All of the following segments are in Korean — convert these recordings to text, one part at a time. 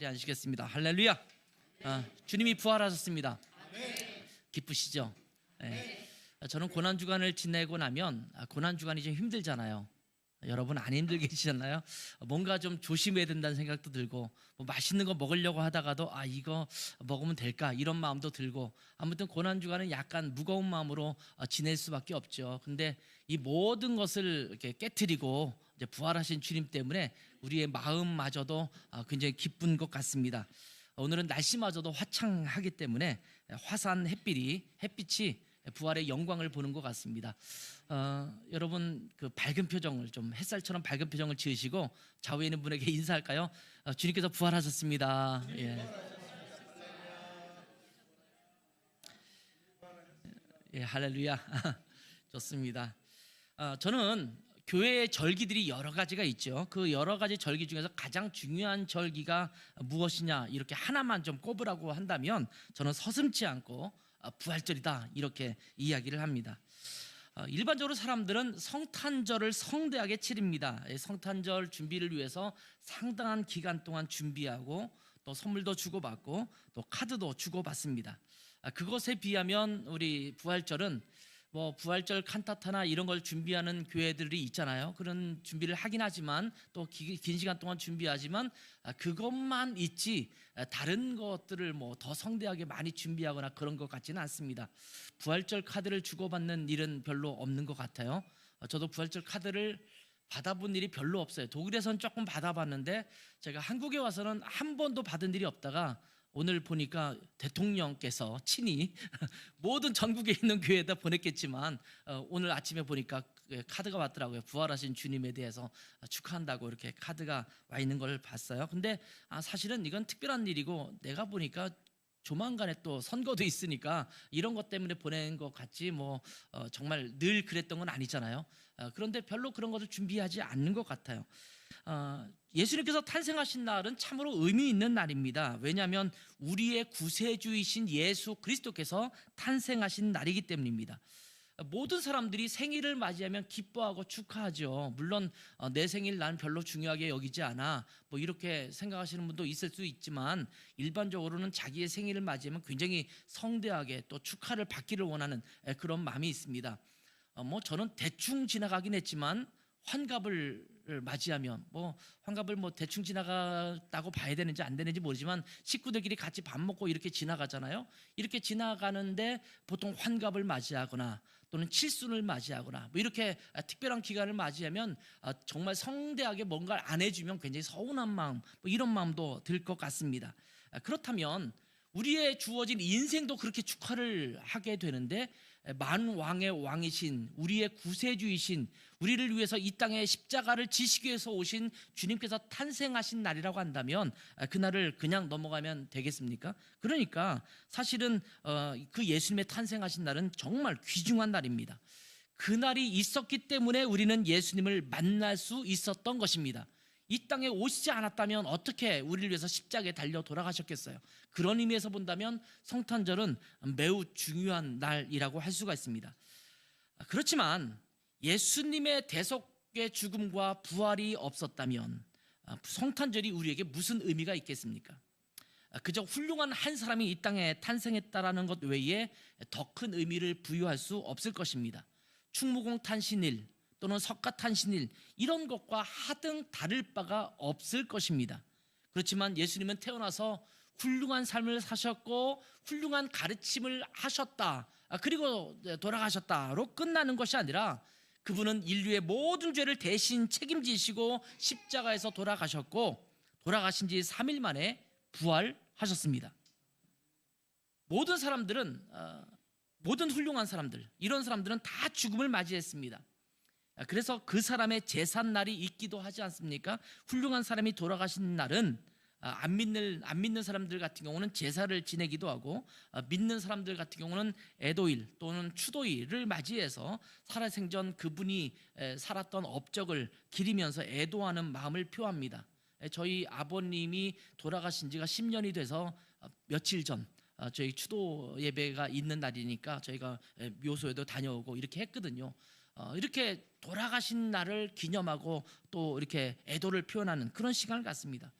자리에 앉으시겠습니다. 할렐루야. 주님이 부활하셨습니다. 기쁘시죠? 네. 저는 고난주간을 지내고 나면 고난주간이 좀 힘들잖아요. 여러분 안 힘들게 계시잖아요. 뭔가 좀 조심해야 된다는 생각도 들고, 뭐 맛있는 거 먹으려고 하다가도 이거 먹으면 될까 이런 마음도 들고, 아무튼 고난주간은 약간 무거운 마음으로 지낼 수밖에 없죠. 근데 이 모든 것을 이렇게 깨트리고 이제 부활하신 주님 때문에 우리의 마음마저도 굉장히 기쁜 것 같습니다. 오늘은 날씨마저도 화창하기 때문에 화산 햇빛이 부활의 영광을 보는 것 같습니다. 여러분 그 밝은 표정을 좀 햇살처럼 밝은 표정을 지으시고 좌우에 있는 분에게 인사할까요? 주님께서 부활하셨습니다. 예, 할렐루야. 좋습니다. 저는 교회의 절기들이 여러 가지가 있죠. 그 여러 가지 절기 중에서 가장 중요한 절기가 무엇이냐 이렇게 하나만 좀 꼽으라고 한다면 저는 서슴지 않고 부활절이다 이렇게 이야기를 합니다. 일반적으로 사람들은 성탄절을 성대하게 치릅니다. 성탄절 준비를 위해서 상당한 기간 동안 준비하고 또 선물도 주고받고 또 카드도 주고받습니다. 그것에 비하면 우리 부활절은 뭐 부활절 칸타타나 이런 걸 준비하는 교회들이 있잖아요. 그런 준비를 하긴 하지만 또 긴 시간 동안 준비하지만 그것만 있지 다른 것들을 뭐 더 성대하게 많이 준비하거나 그런 것 같지는 않습니다. 부활절 카드를 주고받는 일은 별로 없는 것 같아요. 저도 부활절 카드를 받아본 일이 별로 없어요. 독일에서는 조금 받아봤는데 제가 한국에 와서는 한 번도 받은 일이 없다가 오늘 보니까 대통령께서 친히 모든 전국에 있는 교회에다 보냈겠지만 오늘 아침에 보니까 카드가 왔더라고요. 부활하신 주님에 대해서 축하한다고 이렇게 카드가 와 있는 걸 봤어요. 근데 사실은 이건 특별한 일이고 내가 보니까 조만간에 또 선거도 있으니까 이런 것 때문에 보낸 것 같지 뭐 정말 늘 그랬던 건 아니잖아요. 그런데 별로 그런 것을 준비하지 않는 것 같아요. 예수님께서 탄생하신 날은 참으로 의미 있는 날입니다. 왜냐하면 우리의 구세주이신 예수 그리스도께서 탄생하신 날이기 때문입니다. 모든 사람들이 생일을 맞이하면 기뻐하고 축하하죠. 물론 내 생일 난 별로 중요하게 여기지 않아 뭐 이렇게 생각하시는 분도 있을 수 있지만 일반적으로는 자기의 생일을 맞이하면 굉장히 성대하게 또 축하를 받기를 원하는 그런 마음이 있습니다. 뭐 저는 대충 지나가긴 했지만 환갑을 맞이하면 환갑을 대충 지나갔다고 봐야 되는지 안 되는지 모르지만 식구들끼리 같이 밥 먹고 이렇게 지나가잖아요. 이렇게 지나가는데 보통 환갑을 맞이하거나 또는 칠순을 맞이하거나 뭐 이렇게 특별한 기간을 맞이하면 정말 성대하게 뭔가를 안 해주면 굉장히 서운한 마음 이런 마음도 들 것 같습니다. 그렇다면 우리의 주어진 인생도 그렇게 축하를 하게 되는데 만왕의 왕이신 우리의 구세주이신 우리를 위해서 이 땅에 십자가를 지시기 위해서 오신 주님께서 탄생하신 날이라고 한다면 그날을 그냥 넘어가면 되겠습니까? 그러니까 사실은 그 예수님의 탄생하신 날은 정말 귀중한 날입니다. 그날이 있었기 때문에 우리는 예수님을 만날 수 있었던 것입니다. 이 땅에 오시지 않았다면 어떻게 우리를 위해서 십자가에 달려 돌아가셨겠어요? 그런 의미에서 본다면 성탄절은 매우 중요한 날이라고 할 수가 있습니다. 그렇지만 예수님의 대속의 죽음과 부활이 없었다면 성탄절이 우리에게 무슨 의미가 있겠습니까? 그저 훌륭한 한 사람이 이 땅에 탄생했다라는 것 외에 더 큰 의미를 부여할 수 없을 것입니다. 충무공탄신일 또는 석가탄신일 이런 것과 하등 다를 바가 없을 것입니다. 그렇지만 예수님은 태어나서 훌륭한 삶을 사셨고 훌륭한 가르침을 하셨다 그리고 돌아가셨다로 끝나는 것이 아니라 그분은 인류의 모든 죄를 대신 책임지시고 십자가에서 돌아가셨고 돌아가신 지 3일 만에 부활하셨습니다. 모든 사람들은 모든 훌륭한 사람들 이런 사람들은 다 죽음을 맞이했습니다. 그래서 그 사람의 제삿날이 있기도 하지 않습니까? 훌륭한 사람이 돌아가신 날은 안 믿는 사람들 같은 경우는 제사를 지내기도 하고 믿는 사람들 같은 경우는 애도일 또는 추도일을 맞이해서 살아생전 그분이 살았던 업적을 기리면서 애도하는 마음을 표합니다. 저희 아버님이 돌아가신 지가 10년이 돼서 며칠 전 저희 추도 예배가 있는 날이니까 저희가 묘소에도 다녀오고 이렇게 했거든요. 이렇게 돌아가신 날을 기념하고 또 이렇게 애도를 표현하는 그런 시간을 갖습니다.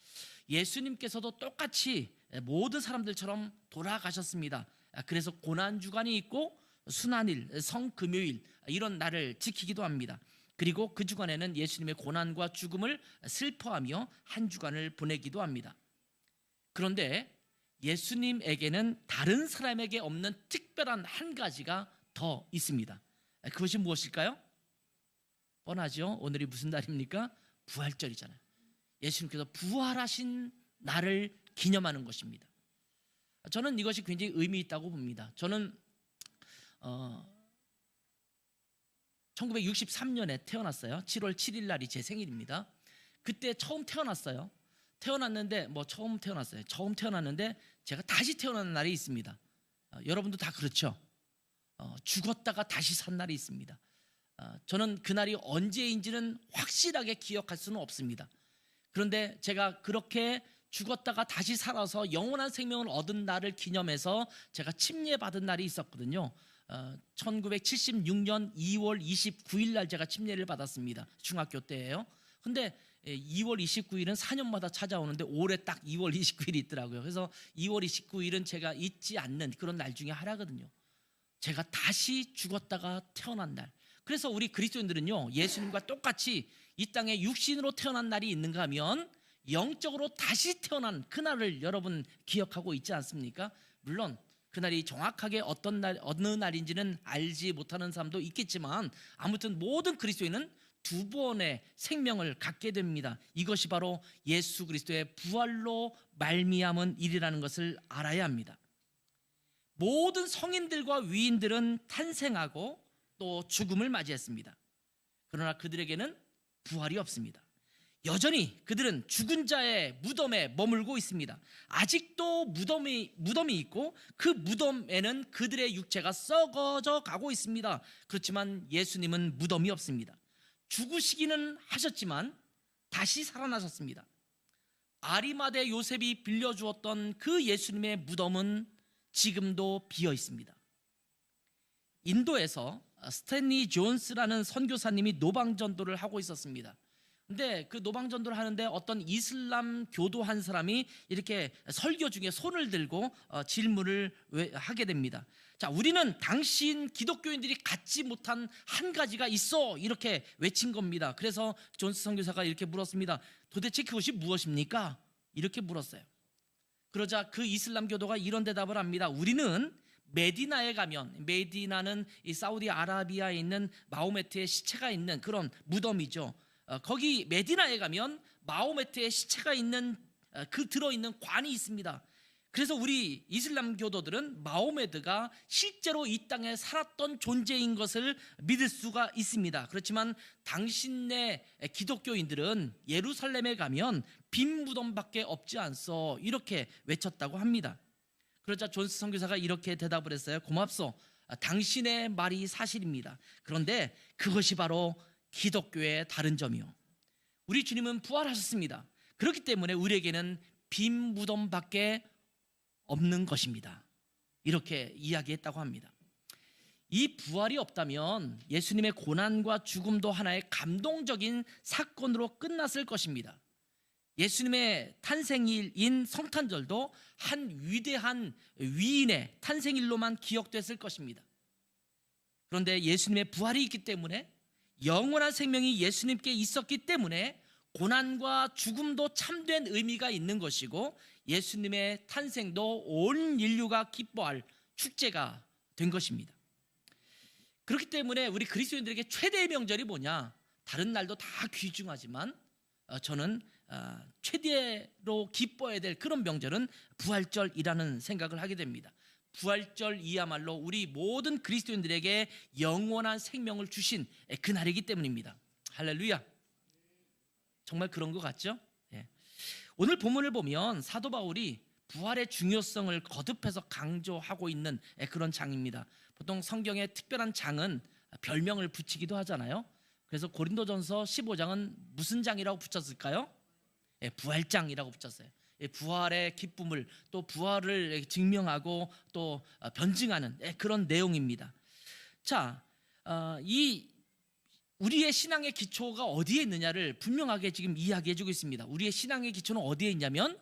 예수님께서도 똑같이 모든 사람들처럼 돌아가셨습니다. 그래서 고난주간이 있고 순환일, 성금요일 이런 날을 지키기도 합니다. 그리고 그 주간에는 예수님의 고난과 죽음을 슬퍼하며 한 주간을 보내기도 합니다. 그런데 예수님에게는 다른 사람에게 없는 특별한 한 가지가 더 있습니다. 그것이 무엇일까요? 뻔하죠. 오늘이 무슨 날입니까? 부활절이잖아요. 예수님께서 부활하신 날을 기념하는 것입니다. 저는 이것이 굉장히 의미 있다고 봅니다. 저는 1963년에 태어났어요. 7월 7일 날이 제 생일입니다. 그때 처음 태어났어요. 태어났는데 처음 태어났는데 제가 다시 태어나는 날이 있습니다. 여러분도 다 그렇죠. 죽었다가 다시 산 날이 있습니다. 저는 그날이 언제인지는 확실하게 기억할 수는 없습니다. 그런데 제가 그렇게 죽었다가 다시 살아서 영원한 생명을 얻은 날을 기념해서 제가 침례받은 날이 있었거든요. 1976년 2월 29일 날 제가 침례를 받았습니다. 중학교 때예요. 근데 2월 29일은 4년마다 찾아오는데 올해 딱 2월 29일이 있더라고요. 그래서 2월 29일은 제가 잊지 않는 그런 날 중에 하나거든요. 제가 다시 죽었다가 태어난 날. 그래서 우리 그리스도인들은요, 예수님과 똑같이 이 땅에 육신으로 태어난 날이 있는가 하면 영적으로 다시 태어난 그날을 여러분 기억하고 있지 않습니까? 물론 그날이 정확하게 어느 날인지는 알지 못하는 사람도 있겠지만 아무튼 모든 그리스도인은 두 번의 생명을 갖게 됩니다. 이것이 바로 예수 그리스도의 부활로 말미암은 일이라는 것을 알아야 합니다. 모든 성인들과 위인들은 탄생하고 또 죽음을 맞이했습니다. 그러나 그들에게는 부활이 없습니다. 여전히 그들은 죽은 자의 무덤에 머물고 있습니다. 아직도 무덤이 있고 그 무덤에는 그들의 육체가 썩어져 가고 있습니다. 그렇지만 예수님은 무덤이 없습니다. 죽으시기는 하셨지만 다시 살아나셨습니다. 아리마대 요셉이 빌려주었던 그 예수님의 무덤은 지금도 비어 있습니다. 인도에서 스탠리 존스라는 선교사님이 노방전도를 하고 있었습니다. 근데 그 노방전도를 하는데 어떤 이슬람 교도 한 사람이 이렇게 설교 중에 손을 들고 질문을 하게 됩니다. 자, 우리는 당신 기독교인들이 갖지 못한 한 가지가 있어, 이렇게 외친 겁니다. 그래서 존스 선교사가 이렇게 물었습니다. 도대체 그것이 무엇입니까? 이렇게 물었어요. 그러자 그 이슬람 교도가 이런 대답을 합니다. 우리는 메디나에 가면, 메디나는 이 사우디아라비아에 있는 마호메트의 시체가 있는 그런 무덤이죠. 거기 메디나에 가면 마호메트의 시체가 있는 들어있는 관이 있습니다. 그래서 우리 이슬람 교도들은 마호메트가 실제로 이 땅에 살았던 존재인 것을 믿을 수가 있습니다. 그렇지만 당신네 기독교인들은 예루살렘에 가면 빈 무덤밖에 없지 않소, 이렇게 외쳤다고 합니다. 그러자 존스 선교사가 이렇게 대답을 했어요. 고맙소. 당신의 말이 사실입니다. 그런데 그것이 바로 기독교의 다른 점이요, 우리 주님은 부활하셨습니다. 그렇기 때문에 우리에게는 빈 무덤밖에 없는 것입니다. 이렇게 이야기했다고 합니다. 이 부활이 없다면 예수님의 고난과 죽음도 하나의 감동적인 사건으로 끝났을 것입니다. 예수님의 탄생일인 성탄절도 한 위대한 위인의 탄생일로만 기억됐을 것입니다. 그런데 예수님의 부활이 있기 때문에, 영원한 생명이 예수님께 있었기 때문에 고난과 죽음도 참된 의미가 있는 것이고, 예수님의 탄생도 온 인류가 기뻐할 축제가 된 것입니다. 그렇기 때문에 우리 그리스도인들에게 최대의 명절이 뭐냐? 다른 날도 다 귀중하지만 저는 최대로 기뻐해야 될 그런 명절은 부활절이라는 생각을 하게 됩니다. 부활절이야말로 우리 모든 그리스도인들에게 영원한 생명을 주신 그날이기 때문입니다. 할렐루야. 정말 그런 것 같죠? 예. 오늘 본문을 보면 사도 바울이 부활의 중요성을 거듭해서 강조하고 있는 그런 장입니다. 보통 성경의 특별한 장은 별명을 붙이기도 하잖아요. 그래서 고린도전서 15장은 무슨 장이라고 붙였을까요? 부활장이라고 붙였어요. 부활의 기쁨을, 또 부활을 증명하고 또 변증하는 그런 내용입니다. 자, 우리의 신앙의 기초가 어디에 있느냐를 분명하게 지금 이야기해주고 있습니다. 우리의 신앙의 기초는 어디에 있냐면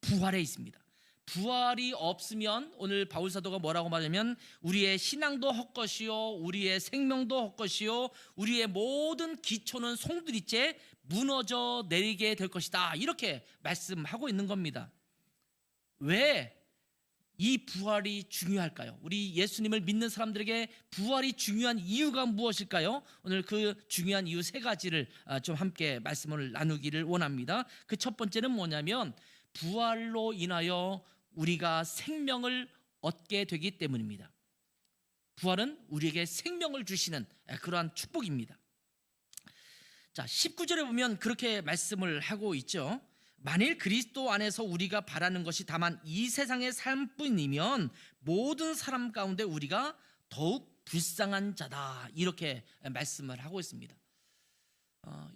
부활에 있습니다. 부활이 없으면 오늘 바울 사도가 뭐라고 말하냐면 우리의 신앙도 헛것이요 우리의 생명도 헛것이요 우리의 모든 기초는 송두리째 무너져 내리게 될 것이다, 이렇게 말씀하고 있는 겁니다. 왜 이 부활이 중요할까요? 우리 예수님을 믿는 사람들에게 부활이 중요한 이유가 무엇일까요? 오늘 그 중요한 이유 세 가지를 좀 함께 말씀을 나누기를 원합니다. 그 첫 번째는 뭐냐면 부활로 인하여 우리가 생명을 얻게 되기 때문입니다. 부활은 우리에게 생명을 주시는 그러한 축복입니다. 자, 19절에 보면 그렇게 말씀을 하고 있죠. 만일 그리스도 안에서 우리가 바라는 것이 다만 이 세상의 삶뿐이면 모든 사람 가운데 우리가 더욱 불쌍한 자다, 이렇게 말씀을 하고 있습니다.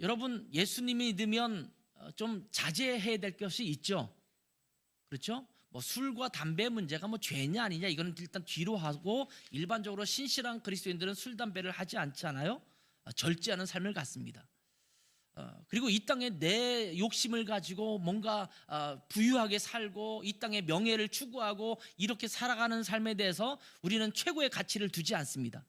여러분, 예수님이 믿으면 좀 자제해야 될 것이 있죠. 그렇죠? 뭐 술과 담배 문제가 뭐 죄냐 아니냐 이거는 일단 뒤로 하고, 일반적으로 신실한 그리스도인들은 술 담배를 하지 않잖아요. 절제하는 삶을 갖습니다. 그리고 이 땅에 내 욕심을 가지고 뭔가 부유하게 살고 이 땅의 명예를 추구하고 이렇게 살아가는 삶에 대해서 우리는 최고의 가치를 두지 않습니다.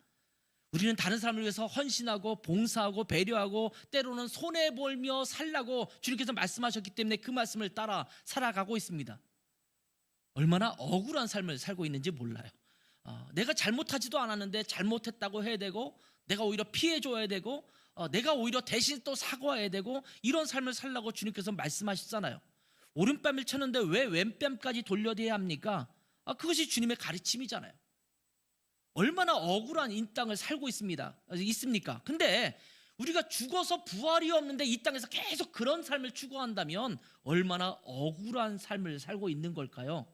우리는 다른 사람을 위해서 헌신하고 봉사하고 배려하고 때로는 손해보며 살라고 주님께서 말씀하셨기 때문에 그 말씀을 따라 살아가고 있습니다. 얼마나 억울한 삶을 살고 있는지 몰라요. 내가 잘못하지도 않았는데 잘못했다고 해야 되고, 내가 오히려 피해줘야 되고, 내가 오히려 대신 또 사과해야 되고, 이런 삶을 살라고 주님께서 말씀하셨잖아요. 오른뺨을 쳤는데 왜 왼뺨까지 돌려대야 합니까? 그것이 주님의 가르침이잖아요. 얼마나 억울한 이 땅을 살고 있습니까? 근데 우리가 죽어서 부활이 없는데 이 땅에서 계속 그런 삶을 추구한다면 얼마나 억울한 삶을 살고 있는 걸까요?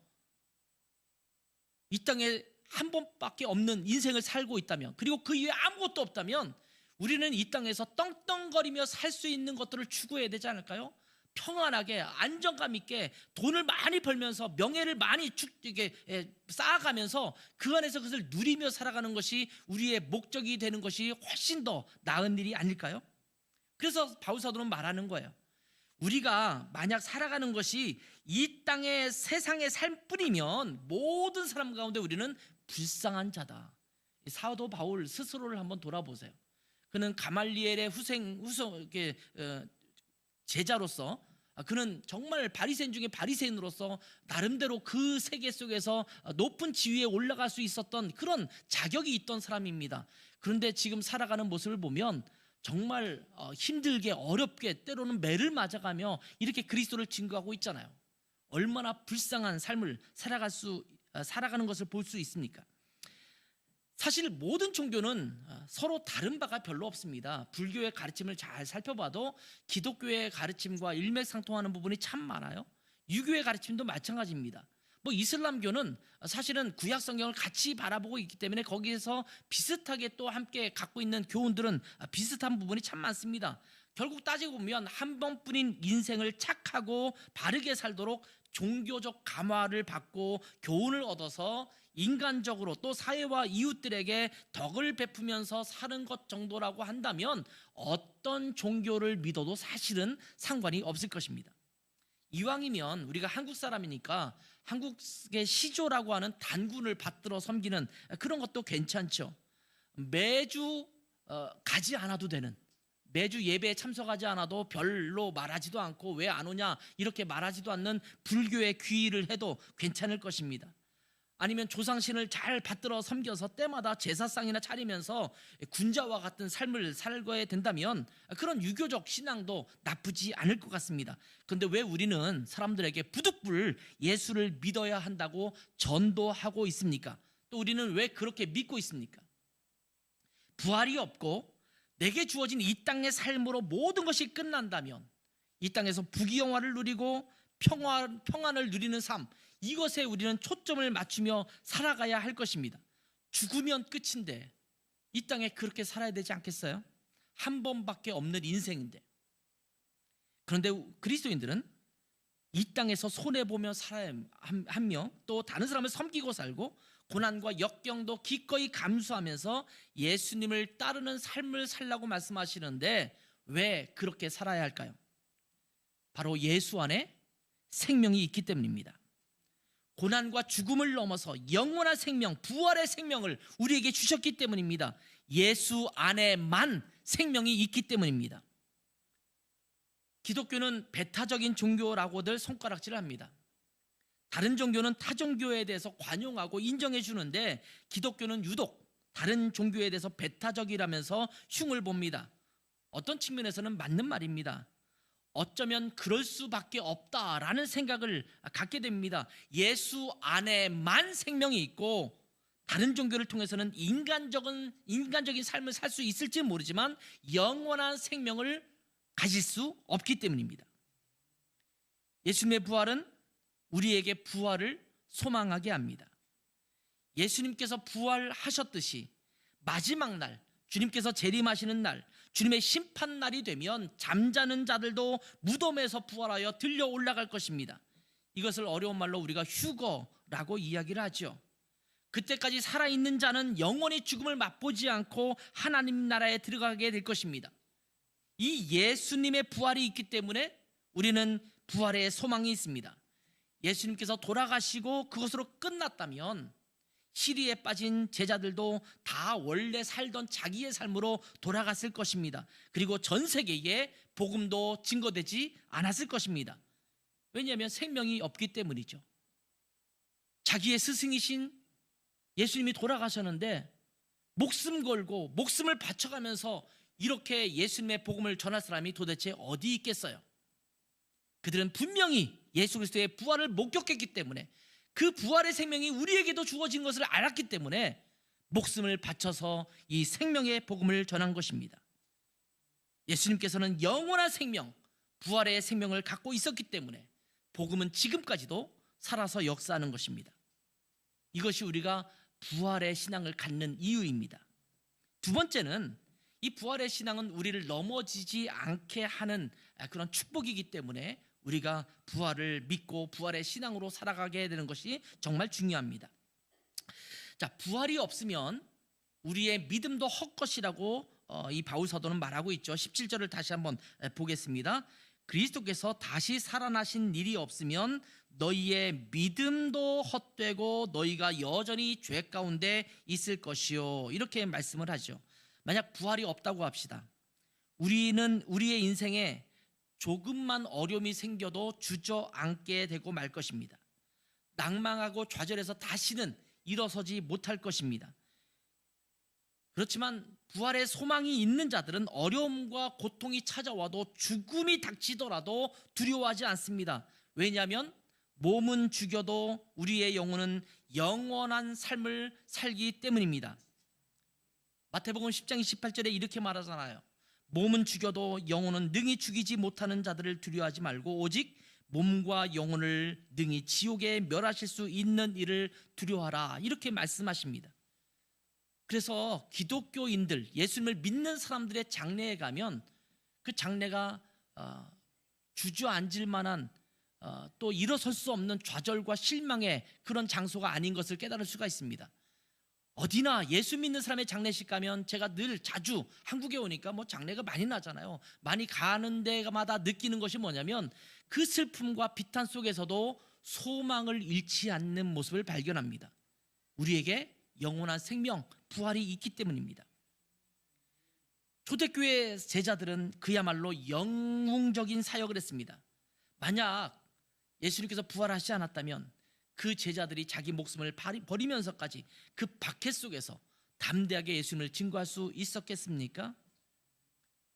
이 땅에 한 번밖에 없는 인생을 살고 있다면, 그리고 그 이외에 아무것도 없다면 우리는 이 땅에서 떵떵거리며 살 수 있는 것들을 추구해야 되지 않을까요? 평안하게 안정감 있게 돈을 많이 벌면서 명예를 많이 쌓아가면서 그 안에서 그것을 누리며 살아가는 것이 우리의 목적이 되는 것이 훨씬 더 나은 일이 아닐까요? 그래서 바울 사도는 말하는 거예요. 우리가 만약 살아가는 것이 이 땅의 세상의 삶뿐이면 모든 사람 가운데 우리는 불쌍한 자다. 사도 바울 스스로를 한번 돌아보세요. 그는 가말리엘의 제자로서, 그는 정말 바리새인 중에 바리새인으로서 나름대로 그 세계 속에서 높은 지위에 올라갈 수 있었던 그런 자격이 있던 사람입니다. 그런데 지금 살아가는 모습을 보면 정말 힘들게 어렵게 때로는 매를 맞아가며 이렇게 그리스도를 증거하고 있잖아요. 얼마나 불쌍한 삶을 살아가는 것을 볼 수 있습니까? 사실 모든 종교는 서로 다른 바가 별로 없습니다. 불교의 가르침을 잘 살펴봐도 기독교의 가르침과 일맥상통하는 부분이 참 많아요. 유교의 가르침도 마찬가지입니다. 뭐 이슬람교는 사실은 구약 성경을 같이 바라보고 있기 때문에 거기에서 비슷하게 또 함께 갖고 있는 교훈들은 비슷한 부분이 참 많습니다. 결국 따지고 보면 한 번뿐인 인생을 착하고 바르게 살도록 종교적 감화를 받고 교훈을 얻어서 인간적으로 또 사회와 이웃들에게 덕을 베푸면서 사는 것 정도라고 한다면 어떤 종교를 믿어도 사실은 상관이 없을 것입니다. 이왕이면 우리가 한국 사람이니까 한국의 시조라고 하는 단군을 받들어 섬기는 그런 것도 괜찮죠. 매주 가지 않아도 되는, 매주 예배에 참석하지 않아도 별로 말하지도 않고 왜 안 오냐 이렇게 말하지도 않는 불교의 귀의를 해도 괜찮을 것입니다. 아니면 조상신을 잘 받들어 섬겨서 때마다 제사상이나 차리면서 군자와 같은 삶을 살게 된다면 그런 유교적 신앙도 나쁘지 않을 것 같습니다. 그런데 왜 우리는 사람들에게 부득불 예수를 믿어야 한다고 전도하고 있습니까? 또 우리는 왜 그렇게 믿고 있습니까? 부활이 없고 내게 주어진 이 땅의 삶으로 모든 것이 끝난다면 이 땅에서 부귀영화를 누리고 평안을 누리는 삶, 이것에 우리는 초점을 맞추며 살아가야 할 것입니다. 죽으면 끝인데 이 땅에 그렇게 살아야 되지 않겠어요? 한 번밖에 없는 인생인데. 그런데 그리스도인들은 이 땅에서 손해보며 살아야 하며 또 다른 사람을 섬기고 살고 고난과 역경도 기꺼이 감수하면서 예수님을 따르는 삶을 살라고 말씀하시는데 왜 그렇게 살아야 할까요? 바로 예수 안에 생명이 있기 때문입니다. 고난과 죽음을 넘어서 영원한 생명, 부활의 생명을 우리에게 주셨기 때문입니다. 예수 안에만 생명이 있기 때문입니다. 기독교는 배타적인 종교라고들 손가락질을 합니다. 다른 종교는 타 종교에 대해서 관용하고 인정해 주는데 기독교는 유독 다른 종교에 대해서 배타적이라면서 흉을 봅니다. 어떤 측면에서는 맞는 말입니다. 어쩌면 그럴 수밖에 없다라는 생각을 갖게 됩니다. 예수 안에만 생명이 있고 다른 종교를 통해서는 인간적인 삶을 살 수 있을지 모르지만 영원한 생명을 가질 수 없기 때문입니다. 예수님의 부활은 우리에게 부활을 소망하게 합니다. 예수님께서 부활하셨듯이 마지막 날, 주님께서 재림하시는 날, 주님의 심판날이 되면 잠자는 자들도 무덤에서 부활하여 들려 올라갈 것입니다. 이것을 어려운 말로 우리가 휴거라고 이야기를 하죠. 그때까지 살아있는 자는 영원히 죽음을 맛보지 않고 하나님 나라에 들어가게 될 것입니다. 이 예수님의 부활이 있기 때문에 우리는 부활의 소망이 있습니다. 예수님께서 돌아가시고 그것으로 끝났다면 시리에 빠진 제자들도 다 원래 살던 자기의 삶으로 돌아갔을 것입니다. 그리고 전 세계에 복음도 증거되지 않았을 것입니다. 왜냐하면 생명이 없기 때문이죠. 자기의 스승이신 예수님이 돌아가셨는데 목숨 걸고 목숨을 바쳐가면서 이렇게 예수님의 복음을 전할 사람이 도대체 어디 있겠어요? 그들은 분명히 예수 그리스도의 부활을 목격했기 때문에 그 부활의 생명이 우리에게도 주어진 것을 알았기 때문에 목숨을 바쳐서 이 생명의 복음을 전한 것입니다. 예수님께서는 영원한 생명, 부활의 생명을 갖고 있었기 때문에 복음은 지금까지도 살아서 역사하는 것입니다. 이것이 우리가 부활의 신앙을 갖는 이유입니다. 두 번째는 이 부활의 신앙은 우리를 넘어지지 않게 하는 그런 축복이기 때문에 우리가 부활을 믿고 부활의 신앙으로 살아가게 되는 것이 정말 중요합니다. 자, 부활이 없으면 우리의 믿음도 헛것이라고 이 바울 사도는 말하고 있죠. 17절을 다시 한번 보겠습니다. 그리스도께서 다시 살아나신 일이 없으면 너희의 믿음도 헛되고 너희가 여전히 죄 가운데 있을 것이요, 이렇게 말씀을 하죠. 만약 부활이 없다고 합시다. 우리는 우리의 인생에 조금만 어려움이 생겨도 주저앉게 되고 말 것입니다. 낭망하고 좌절해서 다시는 일어서지 못할 것입니다. 그렇지만 부활의 소망이 있는 자들은 어려움과 고통이 찾아와도 죽음이 닥치더라도 두려워하지 않습니다. 왜냐하면 몸은 죽여도 우리의 영혼은 영원한 삶을 살기 때문입니다. 마태복음 10장 28절에 이렇게 말하잖아요. 몸은 죽여도 영혼은 능히 죽이지 못하는 자들을 두려워하지 말고 오직 몸과 영혼을 능히 지옥에 멸하실 수 있는 이를 두려워하라, 이렇게 말씀하십니다. 그래서 기독교인들, 예수님을 믿는 사람들의 장례에 가면 그 장례가 주저앉을 만한 또 일어설 수 없는 좌절과 실망의 그런 장소가 아닌 것을 깨달을 수가 있습니다. 어디나 예수 믿는 사람의 장례식 가면 제가 늘 자주 한국에 오니까 뭐 장례가 많이 나잖아요. 많이 가는 데마다 느끼는 것이 뭐냐면 그 슬픔과 비탄 속에서도 소망을 잃지 않는 모습을 발견합니다. 우리에게 영원한 생명, 부활이 있기 때문입니다. 초대교회 제자들은 그야말로 영웅적인 사역을 했습니다. 만약 예수님께서 부활하시지 않았다면 그 제자들이 자기 목숨을 버리면서까지 그 박해 속에서 담대하게 예수님을 증거할 수 있었겠습니까?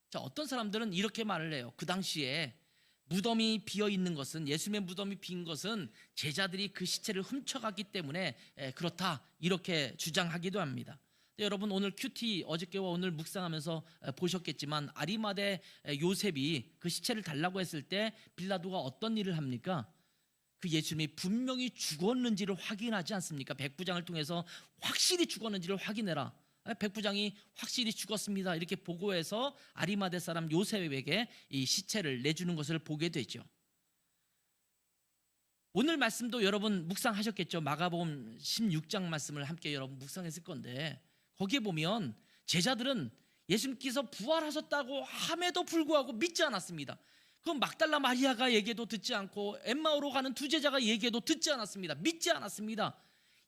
자, 어떤 사람들은 이렇게 말을 해요. 그 당시에 무덤이 비어 있는 것은, 예수님의 무덤이 빈 것은 제자들이 그 시체를 훔쳐갔기 때문에 그렇다, 이렇게 주장하기도 합니다. 여러분, 오늘 큐티 어저께와 오늘 묵상하면서 보셨겠지만 아리마대 요셉이 그 시체를 달라고 했을 때 빌라도가 어떤 일을 합니까? 그 예수님이 분명히 죽었는지를 확인하지 않습니까? 백부장을 통해서 확실히 죽었는지를 확인해라. 백부장이 확실히 죽었습니다, 이렇게 보고해서 아리마대 사람 요셉에게 이 시체를 내주는 것을 보게 되죠. 오늘 말씀도 여러분 묵상하셨겠죠. 마가복음 16장 말씀을 함께 여러분 묵상했을 건데 거기에 보면 제자들은 예수님께서 부활하셨다고 함에도 불구하고 믿지 않았습니다. 그 막달라 마리아가 얘기해도 듣지 않고 엠마오로 가는 두 제자가 얘기해도 듣지 않았습니다. 믿지 않았습니다.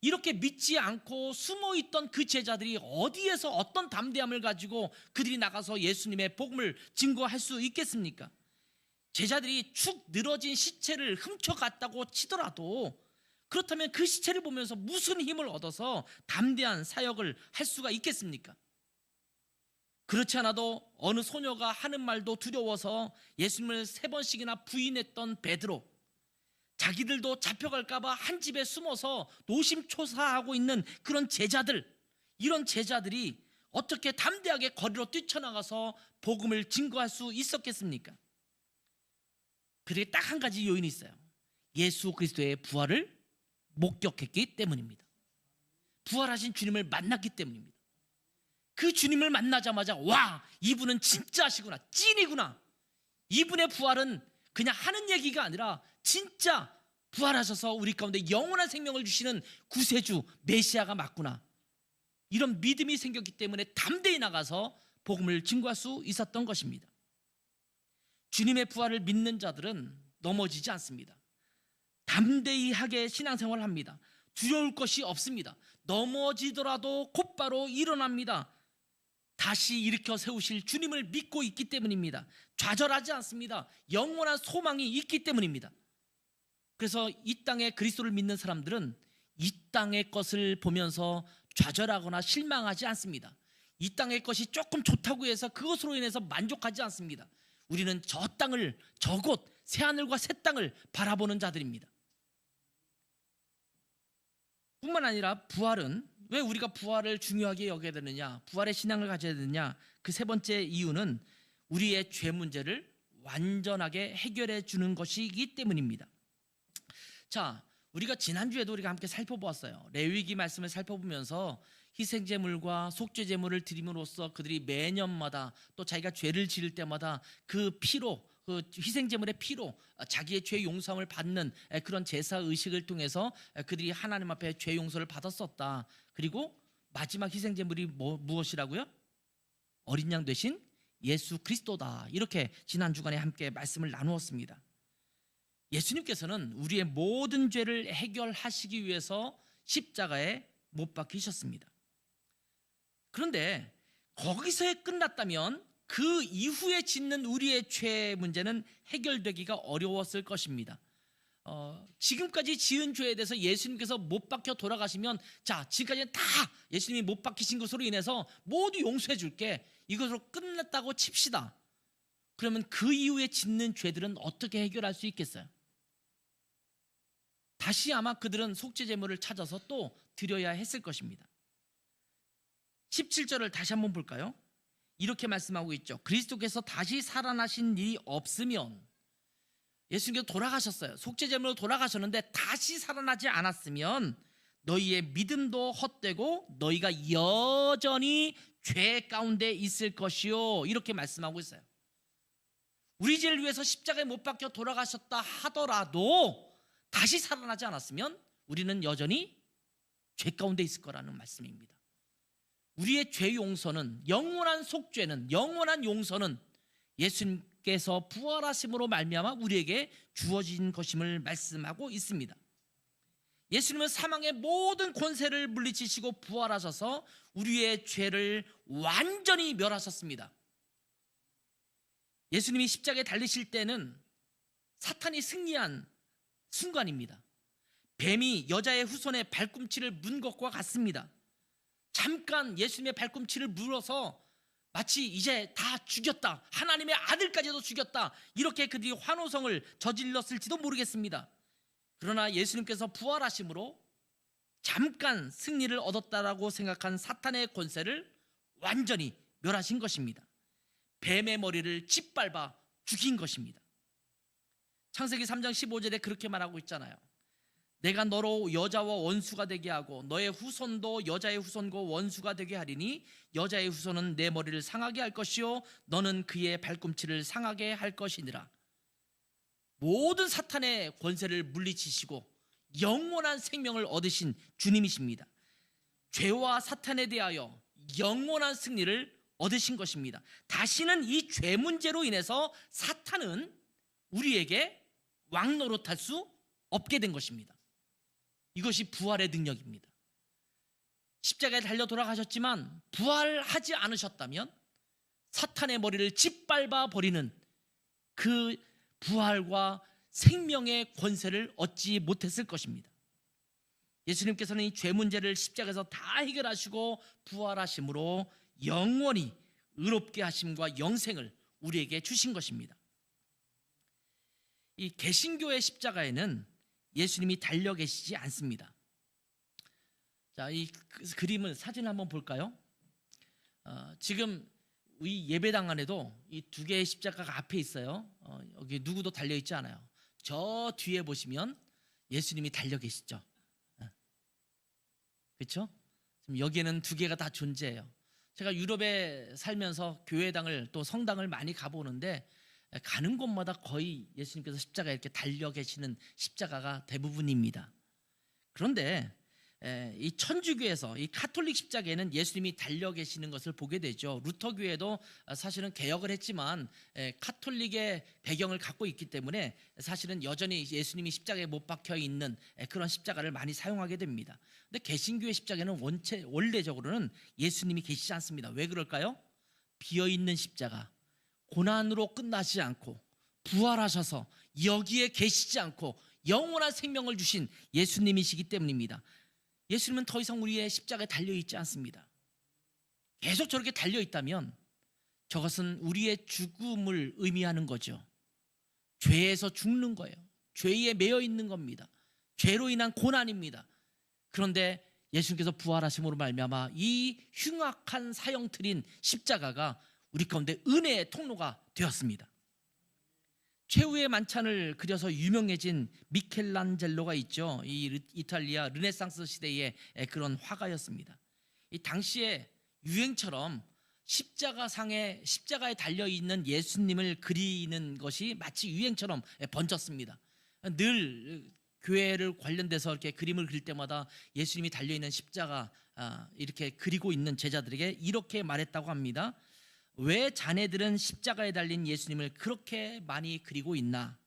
이렇게 믿지 않고 숨어있던 그 제자들이 어디에서 어떤 담대함을 가지고 그들이 나가서 예수님의 복음을 증거할 수 있겠습니까? 제자들이 축 늘어진 시체를 훔쳐갔다고 치더라도 그렇다면 그 시체를 보면서 무슨 힘을 얻어서 담대한 사역을 할 수가 있겠습니까? 그렇지 않아도 어느 소녀가 하는 말도 두려워서 예수님을 3번씩이나 부인했던 베드로, 자기들도 잡혀갈까봐 한 집에 숨어서 노심초사하고 있는 그런 제자들, 이런 제자들이 어떻게 담대하게 거리로 뛰쳐나가서 복음을 증거할 수 있었겠습니까? 그게 딱 한 가지 요인이 있어요. 예수 그리스도의 부활을 목격했기 때문입니다. 부활하신 주님을 만났기 때문입니다. 그 주님을 만나자마자 와, 이분은 진짜시구나, 찐이구나. 이분의 부활은 그냥 하는 얘기가 아니라 진짜 부활하셔서 우리 가운데 영원한 생명을 주시는 구세주 메시아가 맞구나. 이런 믿음이 생겼기 때문에 담대히 나가서 복음을 증거할 수 있었던 것입니다. 주님의 부활을 믿는 자들은 넘어지지 않습니다. 담대히 하게 신앙생활을 합니다. 두려울 것이 없습니다. 넘어지더라도 곧바로 일어납니다. 다시 일으켜 세우실 주님을 믿고 있기 때문입니다. 좌절하지 않습니다. 영원한 소망이 있기 때문입니다. 그래서 이 땅에 그리스도를 믿는 사람들은 이 땅의 것을 보면서 좌절하거나 실망하지 않습니다. 이 땅의 것이 조금 좋다고 해서 그것으로 인해서 만족하지 않습니다. 우리는 저 땅을, 저곳 새하늘과 새 땅을 바라보는 자들입니다. 뿐만 아니라 부활은, 왜 우리가 부활을 중요하게 여겨야 되느냐, 부활의 신앙을 가져야 되느냐, 그 3번째 이유는 우리의 죄 문제를 완전하게 해결해 주는 것이기 때문입니다. 자, 우리가 지난주에도 우리가 함께 살펴보았어요. 레위기 말씀을 살펴보면서 희생제물과 속죄제물을 드림으로써 그들이 매년마다 또 자기가 죄를 지을 때마다 그 피로, 그 희생제물의 피로 자기의 죄 용서함을 받는 그런 제사 의식을 통해서 그들이 하나님 앞에 죄 용서를 받았었다. 그리고 마지막 희생제물이 무엇이라고요? 어린 양 되신 예수 그리스도다. 이렇게 지난 주간에 함께 말씀을 나누었습니다. 예수님께서는 우리의 모든 죄를 해결하시기 위해서 십자가에 못 박히셨습니다. 그런데 거기서에 끝났다면 그 이후에 짓는 우리의 죄 문제는 해결되기가 어려웠을 것입니다. 지금까지 지은 죄에 대해서 예수님께서 못 박혀 돌아가시면, 자, 지금까지는 다 예수님이 못 박히신 것으로 인해서 모두 용서해 줄게, 이것으로 끝났다고 칩시다. 그러면 그 이후에 짓는 죄들은 어떻게 해결할 수 있겠어요? 다시 아마 그들은 속죄제물을 찾아서 또 드려야 했을 것입니다. 17절을 다시 한번 볼까요? 이렇게 말씀하고 있죠. 그리스도께서 다시 살아나신 일이 없으면, 예수님께서 돌아가셨어요. 속죄제물로 돌아가셨는데 다시 살아나지 않았으면 너희의 믿음도 헛되고 너희가 여전히 죄 가운데 있을 것이요. 이렇게 말씀하고 있어요. 우리 죄를 위해서 십자가에 못 박혀 돌아가셨다 하더라도 다시 살아나지 않았으면 우리는 여전히 죄 가운데 있을 거라는 말씀입니다. 우리의 죄 용서는, 영원한 속죄는, 영원한 용서는 예수님께서 부활하심으로 말미암아 우리에게 주어진 것임을 말씀하고 있습니다. 예수님은 사망의 모든 권세를 물리치시고 부활하셔서 우리의 죄를 완전히 멸하셨습니다. 예수님이 십자가에 달리실 때는 사탄이 승리한 순간입니다. 뱀이 여자의 후손의 발꿈치를 문 것과 같습니다. 잠깐 예수님의 발꿈치를 물어서 마치 이제 다 죽였다, 하나님의 아들까지도 죽였다, 이렇게 그들이 환호성을 저질렀을지도 모르겠습니다. 그러나 예수님께서 부활하심으로 잠깐 승리를 얻었다라고 생각한 사탄의 권세를 완전히 멸하신 것입니다. 뱀의 머리를 짓밟아 죽인 것입니다. 창세기 3장 15절에 그렇게 말하고 있잖아요. 내가 너로 여자와 원수가 되게 하고 너의 후손도 여자의 후손과 원수가 되게 하리니 여자의 후손은 내 머리를 상하게 할 것이요 너는 그의 발꿈치를 상하게 할 것이니라. 모든 사탄의 권세를 물리치시고 영원한 생명을 얻으신 주님이십니다. 죄와 사탄에 대하여 영원한 승리를 얻으신 것입니다. 다시는 이 죄 문제로 인해서 사탄은 우리에게 왕 노릇할 수 없게 된 것입니다. 이것이 부활의 능력입니다. 십자가에 달려 돌아가셨지만 부활하지 않으셨다면 사탄의 머리를 짓밟아 버리는 그 부활과 생명의 권세를 얻지 못했을 것입니다. 예수님께서는 이 죄 문제를 십자가에서 다 해결하시고 부활하심으로 영원히 의롭게 하심과 영생을 우리에게 주신 것입니다. 이 개신교의 십자가에는 예수님이 달려 계시지 않습니다. 자, 이 그림을 사진 한번 볼까요? 지금 이 예배당 안에도 이 두 개의 십자가가 앞에 있어요. 여기 누구도 달려 있지 않아요. 저 뒤에 보시면 예수님이 달려 계시죠. 그렇죠? 지금 여기에는 두 개가 다 존재해요. 제가 유럽에 살면서 교회당을 또 성당을 많이 가보는데 가는 곳마다 거의 예수님께서 십자가에 이렇게 달려 계시는 십자가가 대부분입니다. 그런데 이 천주교에서 이 카톨릭 십자가에는 예수님이 달려 계시는 것을 보게 되죠. 루터교회도 사실은 개혁을 했지만 카톨릭의 배경을 갖고 있기 때문에 사실은 여전히 예수님이 십자가에 못 박혀 있는 그런 십자가를 많이 사용하게 됩니다. 근데 개신교의 십자가는 원래적으로는 예수님이 계시지 않습니다. 왜 그럴까요? 비어있는 십자가, 고난으로 끝나지 않고 부활하셔서 여기에 계시지 않고 영원한 생명을 주신 예수님이시기 때문입니다. 예수님은 더 이상 우리의 십자가에 달려있지 않습니다. 계속 저렇게 달려있다면 저것은 우리의 죽음을 의미하는 거죠. 죄에서 죽는 거예요. 죄에 매여 있는 겁니다. 죄로 인한 고난입니다. 그런데 예수님께서 부활하심으로 말미암아 이 흉악한 사형틀인 십자가가 우리 가운데 은혜의 통로가 되었습니다. 최후의 만찬을 그려서 유명해진 미켈란젤로가 있죠. 이 이탈리아 르네상스 시대의 그런 화가였습니다. 이 당시에 유행처럼 십자가에 달려 있는 예수님을 그리는 것이 마치 유행처럼 번졌습니다. 늘 교회를 관련돼서 이렇게 그림을 그릴 때마다 예수님이 달려 있는 십자가 이렇게 그리고 있는 제자들에게 이렇게 말했다고 합니다. 왜 자네들은 십자가에 달린 예수님을 그렇게 많이 그리고 있나?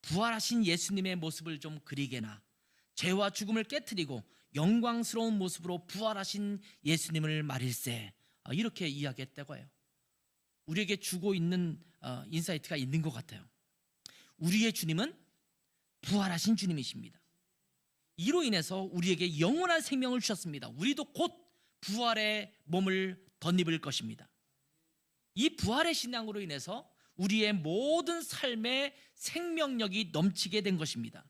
부활하신 예수님의 모습을 좀 그리게나. 죄와 죽음을 깨트리고 영광스러운 모습으로 부활하신 예수님을 말일세. 이렇게 이야기했다고 해요. 우리에게 주고 있는 인사이트가 있는 것 같아요. 우리의 주님은 부활하신 주님이십니다. 이로 인해서 우리에게 영원한 생명을 주셨습니다. 우리도 곧 부활의 몸을 덧입을 것입니다. 이 부활의 신앙으로 인해서 우리의 모든 삶의 생명력이 넘치게 된 것입니다.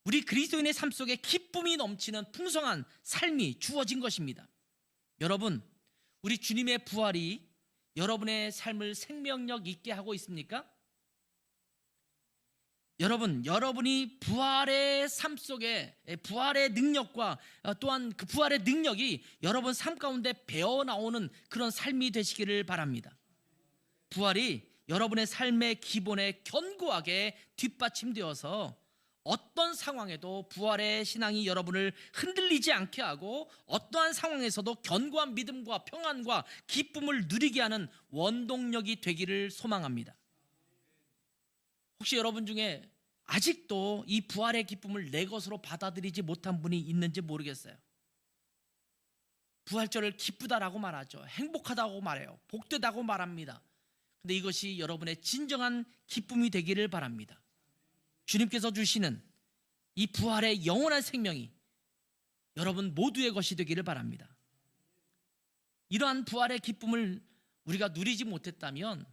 우리 그리스도인의 삶 속에 기쁨이 넘치는 풍성한 삶이 주어진 것입니다. 여러분, 우리 주님의 부활이 여러분의 삶을 생명력 있게 하고 있습니까? 여러분이 부활의 삶 속에 부활의 능력과 또한 그 부활의 능력이 여러분 삶 가운데 배어나오는 그런 삶이 되시기를 바랍니다. 부활이 여러분의 삶의 기본에 견고하게 뒷받침되어서 어떤 상황에도 부활의 신앙이 여러분을 흔들리지 않게 하고 어떠한 상황에서도 견고한 믿음과 평안과 기쁨을 누리게 하는 원동력이 되기를 소망합니다. 혹시 여러분 중에 아직도 이 부활의 기쁨을 내 것으로 받아들이지 못한 분이 있는지 모르겠어요. 부활절을 기쁘다라고 말하죠. 행복하다고 말해요. 복되다고 말합니다. 근데 이것이 여러분의 진정한 기쁨이 되기를 바랍니다. 주님께서 주시는 이 부활의 영원한 생명이 여러분 모두의 것이 되기를 바랍니다. 이러한 부활의 기쁨을 우리가 누리지 못했다면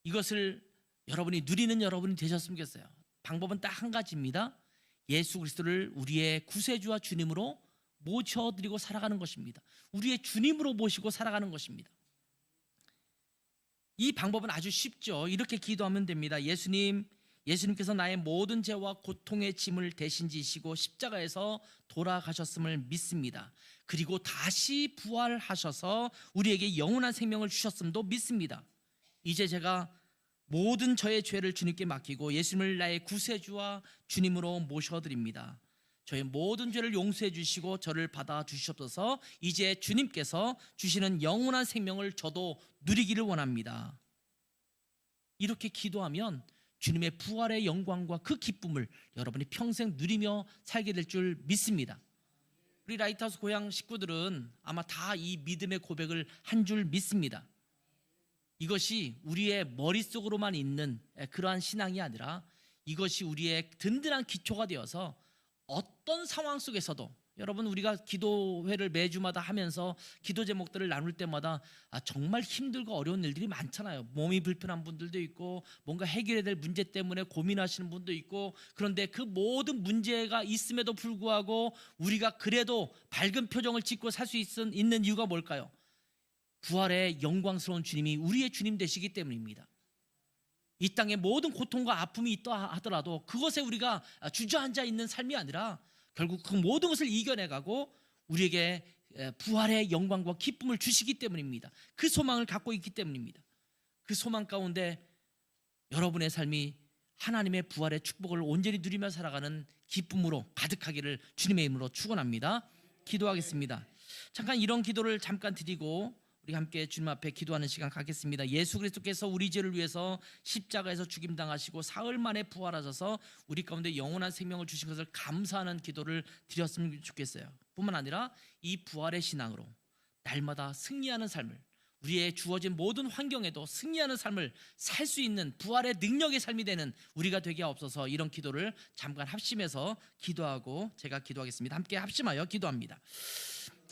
이것을 여러분이 누리는 여러분이 되셨으면 좋겠어요. 방법은 딱 한 가지입니다. 예수 그리스도를 우리의 구세주와 주님으로 모셔드리고 살아가는 것입니다. 우리의 주님으로 모시고 살아가는 것입니다. 이 방법은 아주 쉽죠. 이렇게 기도하면 됩니다. 예수님께서 나의 모든 죄와 고통의 짐을 대신 지시고 십자가에서 돌아가셨음을 믿습니다. 그리고 다시 부활하셔서 우리에게 영원한 생명을 주셨음도 믿습니다. 이제 제가 모든 저의 죄를 주님께 맡기고 예수님을 나의 구세주와 주님으로 모셔드립니다. 저의 모든 죄를 용서해 주시고 저를 받아 주시옵소서. 이제 주님께서 주시는 영원한 생명을 저도 누리기를 원합니다. 이렇게 기도하면 주님의 부활의 영광과 그 기쁨을 여러분이 평생 누리며 살게 될 줄 믿습니다. 우리 라이트하우스 고향 식구들은 아마 다 이 믿음의 고백을 한 줄 믿습니다. 이것이 우리의 머릿속으로만 있는 그러한 신앙이 아니라 이것이 우리의 든든한 기초가 되어서 어떤 상황 속에서도, 여러분 우리가 기도회를 매주마다 하면서 기도 제목들을 나눌 때마다 정말 힘들고 어려운 일들이 많잖아요. 몸이 불편한 분들도 있고 뭔가 해결해야 될 문제 때문에 고민하시는 분도 있고, 그런데 그 모든 문제가 있음에도 불구하고 우리가 그래도 밝은 표정을 짓고 살 수 있는 이유가 뭘까요? 부활의 영광스러운 주님이 우리의 주님 되시기 때문입니다. 이 땅에 모든 고통과 아픔이 있다 하더라도 그것에 우리가 주저앉아 있는 삶이 아니라 결국 그 모든 것을 이겨내가고 우리에게 부활의 영광과 기쁨을 주시기 때문입니다. 그 소망을 갖고 있기 때문입니다. 그 소망 가운데 여러분의 삶이 하나님의 부활의 축복을 온전히 누리며 살아가는 기쁨으로 가득하기를 주님의 이름으로 축원합니다. 기도하겠습니다. 잠깐 이런 기도를 잠깐 드리고 우리 함께 주님 앞에 기도하는 시간 갖겠습니다. 예수 그리스도께서 우리 죄를 위해서 십자가에서 죽임당하시고 사흘 만에 부활하셔서 우리 가운데 영원한 생명을 주신 것을 감사하는 기도를 드렸으면 좋겠어요. 뿐만 아니라 이 부활의 신앙으로 날마다 승리하는 삶을, 우리의 주어진 모든 환경에도 승리하는 삶을 살 수 있는 부활의 능력의 삶이 되는 우리가 되게 하옵소서. 이런 기도를 잠깐 합심해서 기도하고 제가 기도하겠습니다. 함께 합심하여 기도합니다.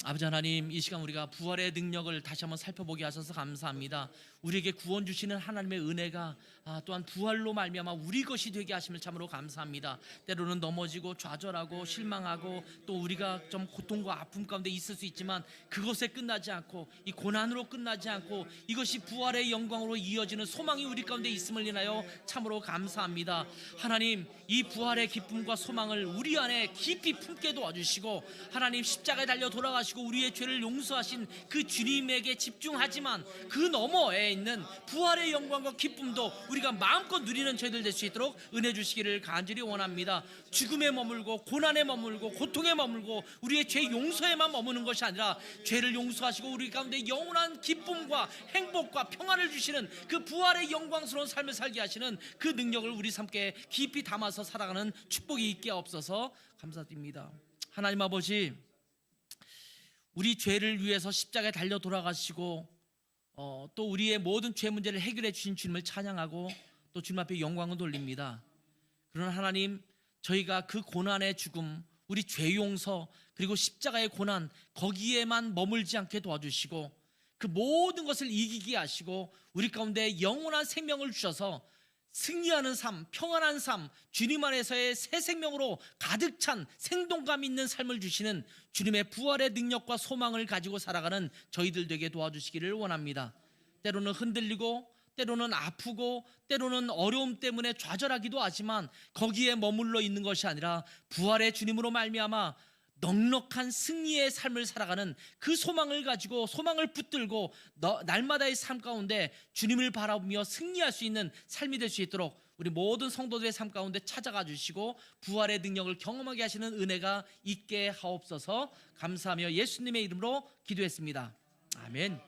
아버지 하나님, 이 시간 우리가 부활의 능력을 다시 한번 살펴보게 하셔서 감사합니다. 우리에게 구원 주시는 하나님의 은혜가 또한 부활로 말미암아 우리 것이 되게 하심을 참으로 감사합니다. 때로는 넘어지고 좌절하고 실망하고 또 우리가 좀 고통과 아픔 가운데 있을 수 있지만 그것에 끝나지 않고 이 고난으로 끝나지 않고 이것이 부활의 영광으로 이어지는 소망이 우리 가운데 있음을 인하여 참으로 감사합니다. 하나님, 이 부활의 기쁨과 소망을 우리 안에 깊이 품게 도와주시고 하나님, 십자가에 달려 돌아가시고 우리의 죄를 용서하신 그 주님에게 집중하지만 그 너머에 있는 부활의 영광과 기쁨도 우리가 마음껏 누리는 저희들 될 수 있도록 은혜 주시기를 간절히 원합니다. 죽음에 머물고 고난에 머물고 고통에 머물고 우리의 죄 용서에만 머무는 것이 아니라 죄를 용서하시고 우리 가운데 영원한 기쁨과 행복과 평안을 주시는 그 부활의 영광스러운 삶을 살게 하시는 그 능력을 우리 삶께 깊이 담아서 살아가는 축복이 있게 없어서 감사드립니다. 하나님 아버지, 우리 죄를 위해서 십자가에 달려 돌아가시고 또 우리의 모든 죄 문제를 해결해 주신 주님을 찬양하고 또 주님 앞에 영광을 돌립니다. 그러나 하나님, 저희가 그 고난의 죽음, 우리 죄 용서 그리고 십자가의 고난 거기에만 머물지 않게 도와주시고 그 모든 것을 이기게 하시고 우리 가운데 영원한 생명을 주셔서 승리하는 삶, 평안한 삶, 주님 안에서의 새 생명으로 가득 찬 생동감 있는 삶을 주시는 주님의 부활의 능력과 소망을 가지고 살아가는 저희들 되게 도와주시기를 원합니다. 때로는 흔들리고 때로는 아프고 때로는 어려움 때문에 좌절하기도 하지만 거기에 머물러 있는 것이 아니라 부활의 주님으로 말미암아 넉넉한 승리의 삶을 살아가는 그 소망을 가지고 소망을 붙들고 날마다의 삶 가운데 주님을 바라보며 승리할 수 있는 삶이 될 수 있도록 우리 모든 성도들의 삶 가운데 찾아가 주시고 부활의 능력을 경험하게 하시는 은혜가 있게 하옵소서. 감사하며 예수님의 이름으로 기도했습니다. 아멘.